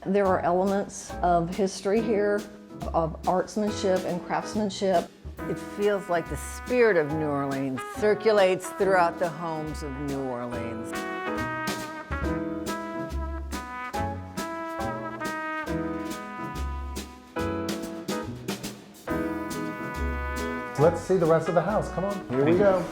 There are elements of history here, of artsmanship and craftsmanship. It feels like the spirit of New Orleans circulates throughout the homes of New Orleans. Let's see the rest of the house. Come on, here we go.